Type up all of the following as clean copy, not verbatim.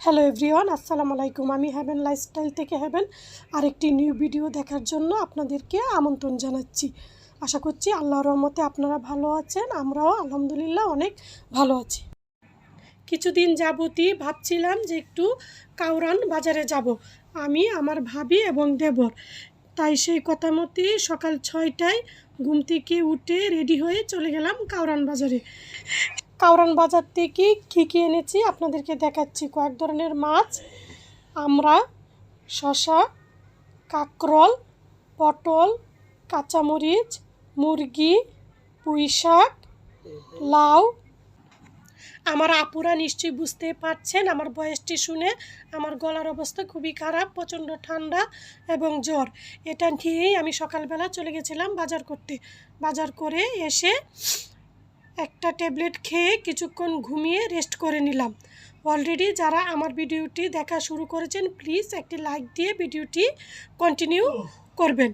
Hello everyone, আসসালামু আলাইকুম। আমি হেভেন লাইফস্টাইল থেকে হেভেন আরেকটি নিউ ভিডিও দেখার জন্য আপনাদেরকে আমন্ত্রণ জানাচ্ছি। আশা করছি আল্লাহর রহমতে আপনারা ভালো আছেন, আমরাও আলহামদুলিল্লাহ অনেক ভালো আছি। কিছুদিন যাবতই ভাবছিলাম যে একটু কাউরান বাজারে যাব, আমি, আমার ভাবি এবং দেবর। তাই সেই কথা মতোই সকাল 6টায় ঘুম থেকে উঠে রেডি হয়ে চলে গেলাম কাউরান বাজারে। কাউরান বাজার থেকে কী কী এনেছি আপনাদেরকে দেখাচ্ছি। কয়েক ধরনের মাছ, আমরা, শসা, কাঁকরোল, পটল, কাঁচামরিচ, মুরগি, পুঁই শাক, লাউ। আমার আপুরা নিশ্চয়ই বুঝতে পারছেন আমার বয়সটি শুনে, আমার গলার অবস্থা খুবই খারাপ, প্রচণ্ড ঠান্ডা এবং জ্বর। এটা নিয়েই আমি সকালবেলা চলে গেছিলাম বাজার করতে। বাজার করে এসে একটা ট্যাবলেট খেয়ে কিছুক্ষণ ঘুমিয়ে রেস্ট করে নিলাম। অলরেডি যারা আমার ভিডিওটি দেখা শুরু করেছেন প্লিজ একটি লাইক দিয়ে ভিডিওটি কন্টিনিউ করবেন।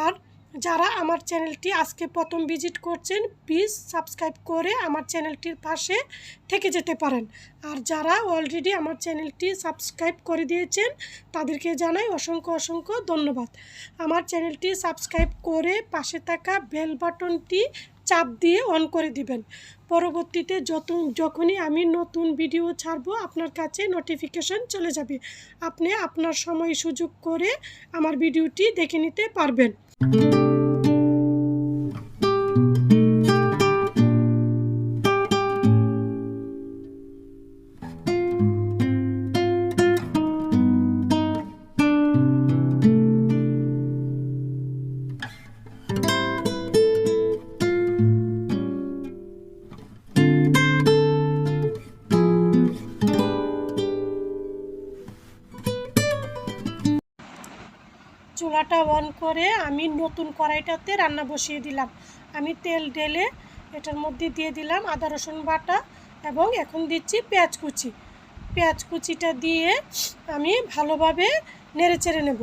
আর যারা আমার চ্যানেলটি আজকে প্রথম ভিজিট করছেন প্লিজ সাবস্ক্রাইব করে আমার চ্যানেলটির পাশে থেকে যেতে পারেন। আর যারা অলরেডি আমার চ্যানেলটি সাবস্ক্রাইব করে দিয়েছেন তাদেরকে জানাই অসংখ্য ধন্যবাদ। আমার চ্যানেলটি সাবস্ক্রাইব করে পাশে থাকা বেল বাটনটি চাপ দিয়ে অন করে দিবেন। পরবর্তীতে যখনই আমি নতুন ভিডিও ছাড়ব আপনার কাছে নোটিফিকেশন চলে যাবে, আপনি আপনার সময় সুযোগ করে আমার ভিডিওটি দেখে নিতে পারবেন। চুলাটা অন করে আমি নতুন কড়াইটাতে রান্না বসিয়ে দিলাম। আমি তেল ঢেলে এটার মধ্যে দিয়ে দিলাম আদা রসুন বাটা এবং এখন দিচ্ছি পেঁয়াজ কুচি। পেঁয়াজ কুচিটা দিয়ে আমি ভালোভাবে নেড়ে চেড়ে নেব।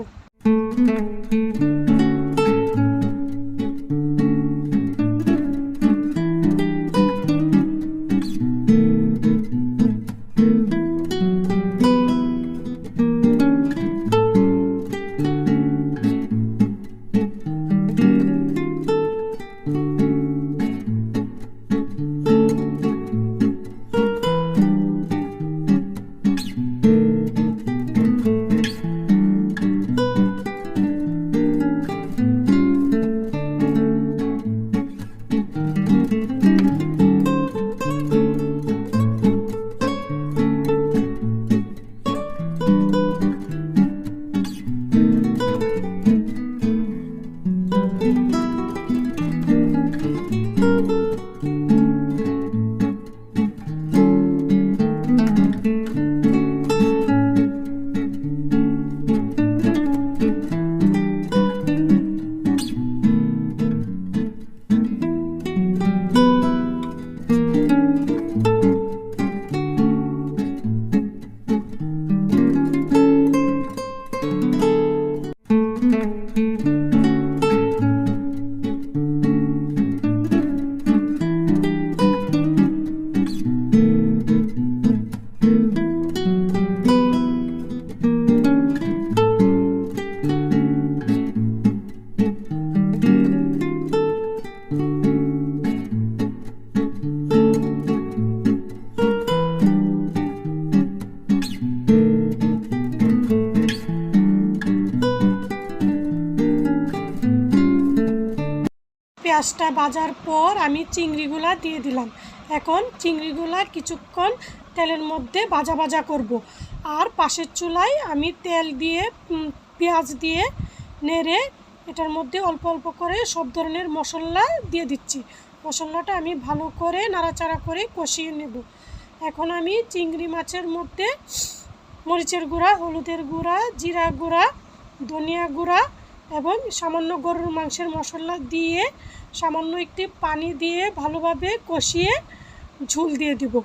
পেঁয়াজটা ভাজার পর আমি চিংড়িগুলা দিয়ে দিলাম। এখন চিংড়িগুলা কিছুক্ষণ তেলের মধ্যে ভাজা করব। আর পাশের চুলায় আমি তেল দিয়ে পেঁয়াজ দিয়ে নেড়ে এটার মধ্যে অল্প অল্প করে সব ধরনের মশলা দিয়ে দিচ্ছি। মশলাটা আমি ভালো করে নাড়াচাড়া করে কষিয়ে নেব। এখন আমি চিংড়ি মাছের মধ্যে মরিচের গুঁড়া, হলুদের গুঁড়া, জিরা গুঁড়া, ধনিয়া গুঁড়া এবং সামান্য গরুর মাংসের মশলা দিয়ে সামান্য একটি পানি দিয়ে ভালোভাবে কষিয়ে ঝোল দিয়ে দিব।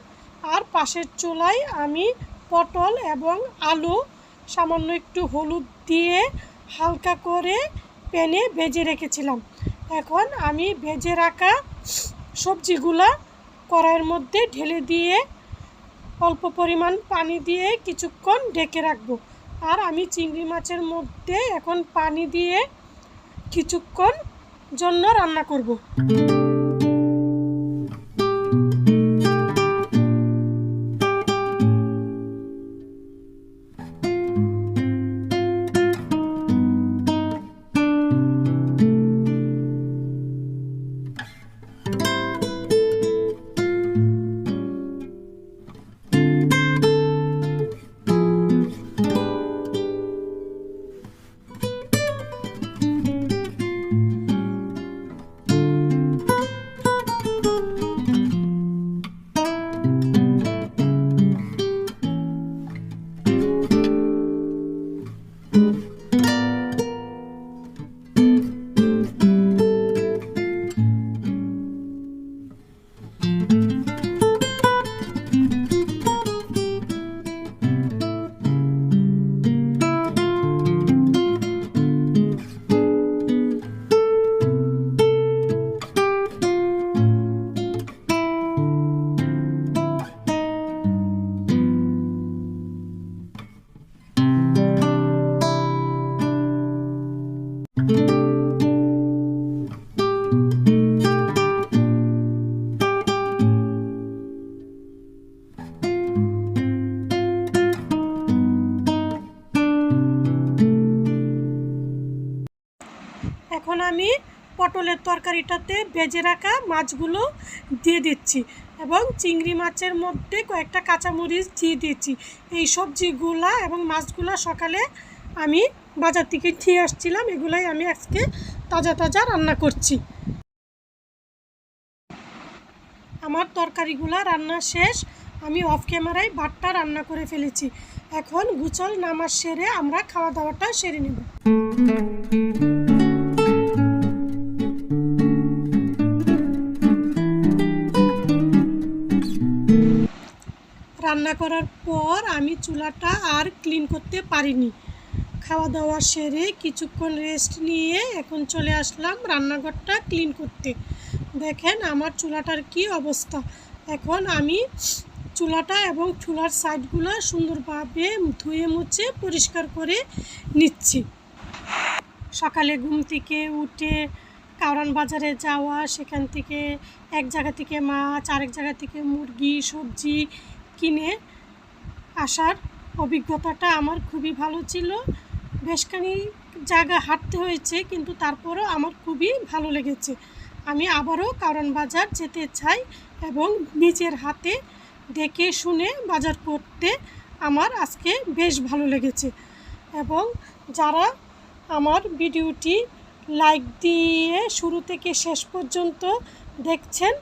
আর পাশের চুলায় আমি পটল এবং আলু সামান্য একটু হলুদ দিয়ে হালকা করে প্যানে ভেজে রেখেছিলাম। এখন আমি ভেজে রাখা সবজিগুলা কড়াইয়ের মধ্যে ঢেলে দিয়ে অল্প পরিমাণ পানি দিয়ে কিছুক্ষণ ঢেকে রাখবো। আর আমি চিংড়ি মাছের মধ্যে এখন পানি দিয়ে কিছুক্ষণ জন্য রান্না করব। এখন আমি পটলের তরকারিটাতে ভেজে রাখা মাছগুলো দিয়ে দিচ্ছি এবং চিংড়ি মাছের মধ্যে কয়েকটা কাঁচামরিচ দিয়ে দিচ্ছি। এই সবজিগুলা এবং মাছগুলা সকালে আমি বাজার থেকে নিয়ে আসছিলাম, এগুলাই আমি আজকে তাজা তাজা রান্না করছি। আমার তরকারিগুলা রান্না শেষ, আমি অফ ক্যামেরায় ভাতটা রান্না করে ফেলেছি। এখন গুচল নামাজ সেরে আমরা খাওয়া দাওয়াটা সেরে নেব। রান্না করার পর আমি চুলাটা আর ক্লিন করতে পারিনি। খাওয়া দাওয়া সেরে কিছুক্ষণ রেস্ট নিয়ে এখন চলে আসলাম রান্নাঘরটা ক্লিন করতে। দেখেন আমার চুলাটার কি অবস্থা। এখন আমি চুলাটা এবং চুলার সাইডগুলো সুন্দরভাবে ধুয়ে মুছে পরিষ্কার করে নিচ্ছি। সকালে ঘুম থেকে উঠে কারণ বাজারে যাওয়া, সেখান থেকে এক জায়গা থেকে মাছ, আরেক জায়গা থেকে মুরগি, সবজি কিনে আসার অভিজ্ঞতাটা আমার খুবই ভালো ছিল। বেশখানি জায়গা হাঁটতে হয়েছে, কিন্তু তারপরও আমার খুবই ভালো লেগেছে। আমি আবারও কারণ বাজার যেতে চাই এবং নিজের হাতে দেখে শুনে বাজার করতে আমার আজকে বেশ ভালো লেগেছে। এবং যারা আমার ভিডিওটি লাইক দিয়ে শুরু থেকে শেষ পর্যন্ত দেখছেন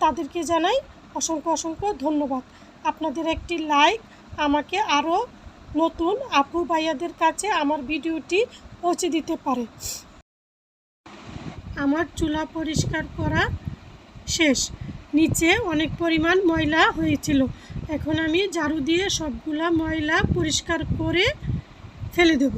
তাদেরকে জানাই অসংখ্য অসংখ্য ধন্যবাদ। আপনাদের একটি লাইক আমাকে আরও নতুন আপু ভাইয়াদের কাছে আমার ভিডিওটি পৌঁছে দিতে পারে। আমার চুলা পরিষ্কার করা শেষ, নিচে অনেক পরিমাণ ময়লা হয়েছিল। এখন আমি ঝাড়ু দিয়ে সবগুলা ময়লা পরিষ্কার করে ফেলে দেব।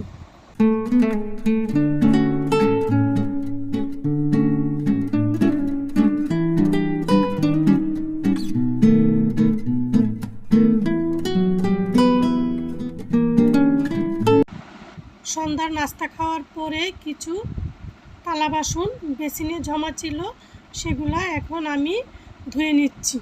সন্ধ্যার নাস্তা খাওয়ার পরে কিছু থালা বাসন বেসিনে জমা ছিল, সেগুলা এখন আমি ধুয়ে নিচ্ছি।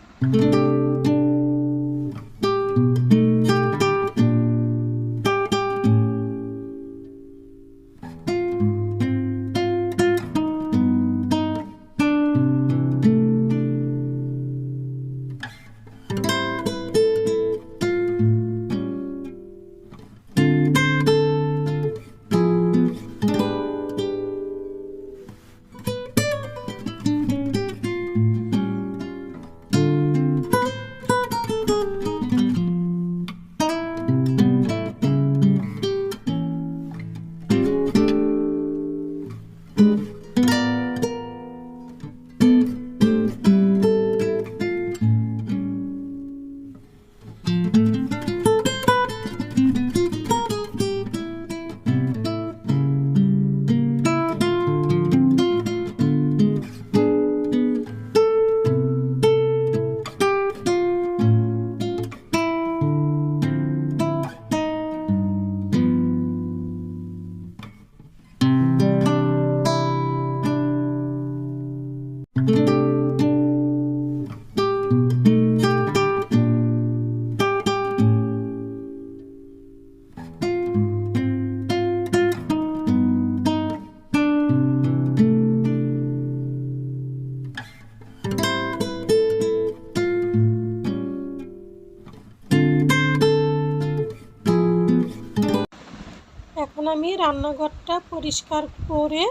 আমি রান্নাঘরটা পরিষ্কার করে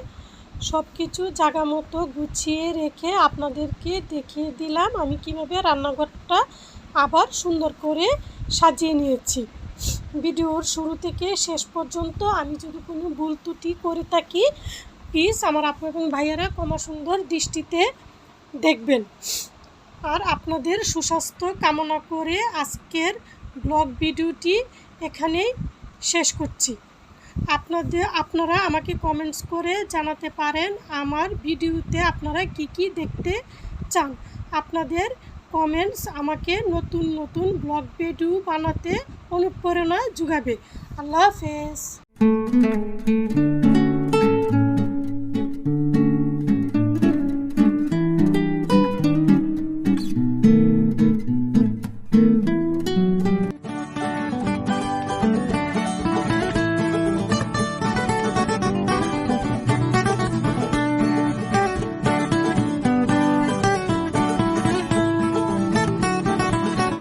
সব কিছু জায়গা মতো গুছিয়ে রেখে আপনাদেরকে দেখিয়ে দিলাম আমি কিভাবে রান্নাঘরটা আবার সুন্দর করে সাজিয়ে নিয়েছি। ভিডিওর শুরু থেকে শেষ পর্যন্ত আমি যদি কোনো ভুল ত্রুটি করে থাকি প্লিজ আমার আপু এবং ভাইয়েরা ক্ষমা সুন্দর দৃষ্টিতে দেখবেন। আর আপনাদের সুস্বাস্থ্য কামনা করে আজকের ব্লগ ভিডিওটি এখানেই শেষ করছি। আপনারা আমাকে কমেন্টস করে জানাতে পারেন আমার ভিডিওতে আপনারা কি দেখতে চান। আপনাদের কমেন্টস আমাকে নতুন নতুন ব্লগ ভিডিও বানাতে অনুপ্রেরণা যোগাবে। আল্লাহ হাফেজ।